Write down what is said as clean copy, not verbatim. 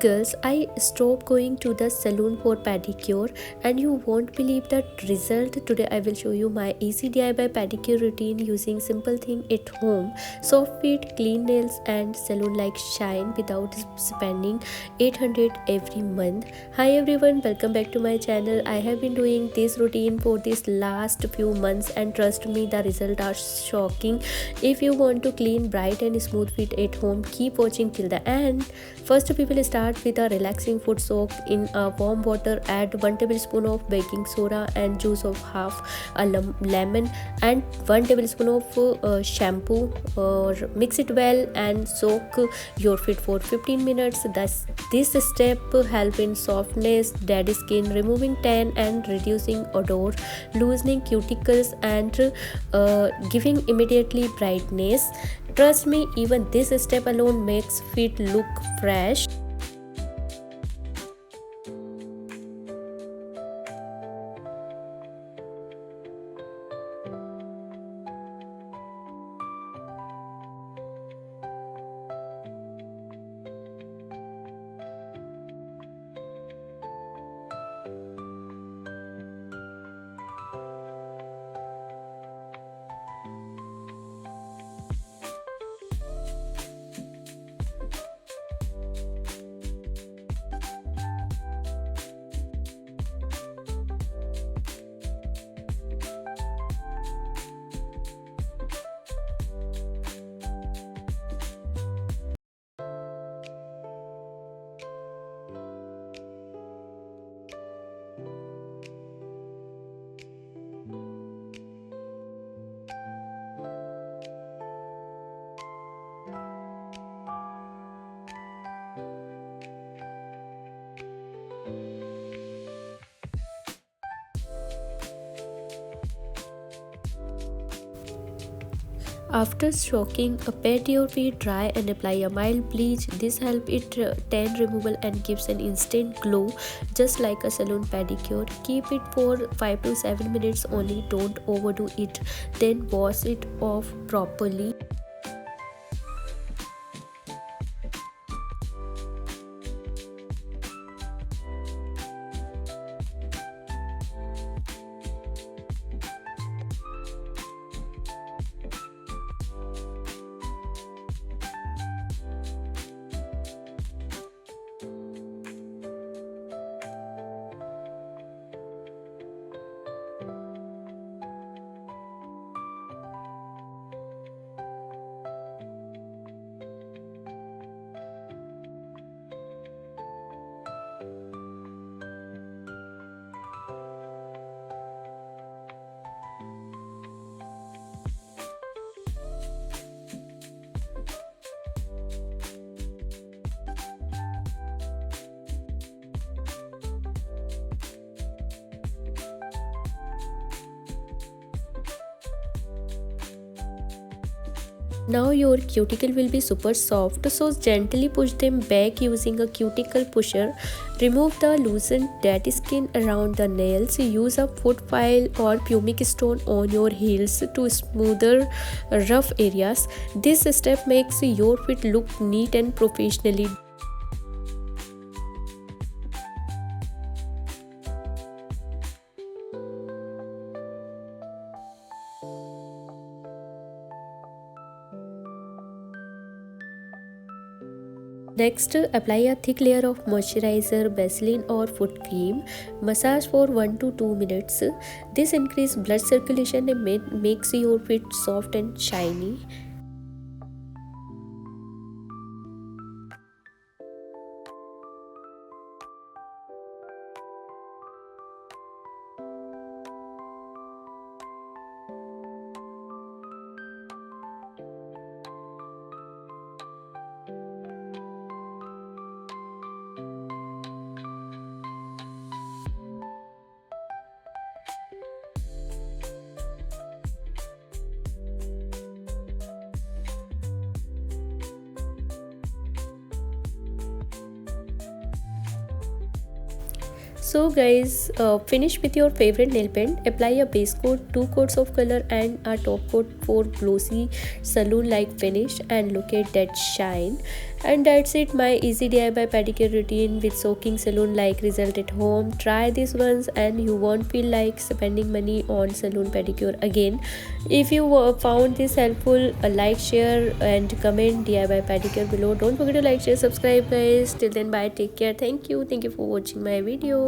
Girls, I stopped going to the salon for pedicure and you won't believe the result. Today I will show you my easy DIY pedicure routine using simple thing at home. Soft feet, clean nails and salon-like shine without spending 800 every month. Hi everyone, welcome back to my channel. I have been doing this routine for these last few months and trust me, the results are shocking. If you want to clean, bright and smooth feet at home, keep watching till the end. First, we will start with a relaxing foot soak in warm water. Add 1 tablespoon of baking soda and juice of half a lemon and 1 tablespoon of shampoo. Mix it well and soak your feet for 15 minutes. This step help in softness, dead skin, removing tan and reducing odor, loosening cuticles and giving immediately brightness. Trust me, even this step alone makes feet look fresh. After soaking, pat your feet dry and apply a mild bleach. This helps it tan removal and gives an instant glow, just like a salon pedicure. Keep it for 5 to 7 minutes only. Don't overdo it. Then wash it off properly. Now your cuticle will be super soft, so gently push them back using a cuticle pusher. Remove the loosened dead skin around the nails. Use a foot file or pumic stone on your heels to smoother rough areas. This step makes your feet look neat and professionally. Next, apply a thick layer of moisturizer, Vaseline or foot cream. Massage for 1 to 2 minutes. This increases blood circulation and makes your feet soft and shiny. So guys, finish with your favorite nail paint. Apply a base coat, 2 coats of color and a top coat for glossy salon-like finish, and look at that shine. And that's it, my easy DIY pedicure routine with soaking salon like result at home. Try this once and you won't feel like spending money on salon pedicure again. If you found this helpful, like, share and comment DIY pedicure below. Don't forget to like, share, subscribe guys. Till then, bye, take care. Thank you for watching my video.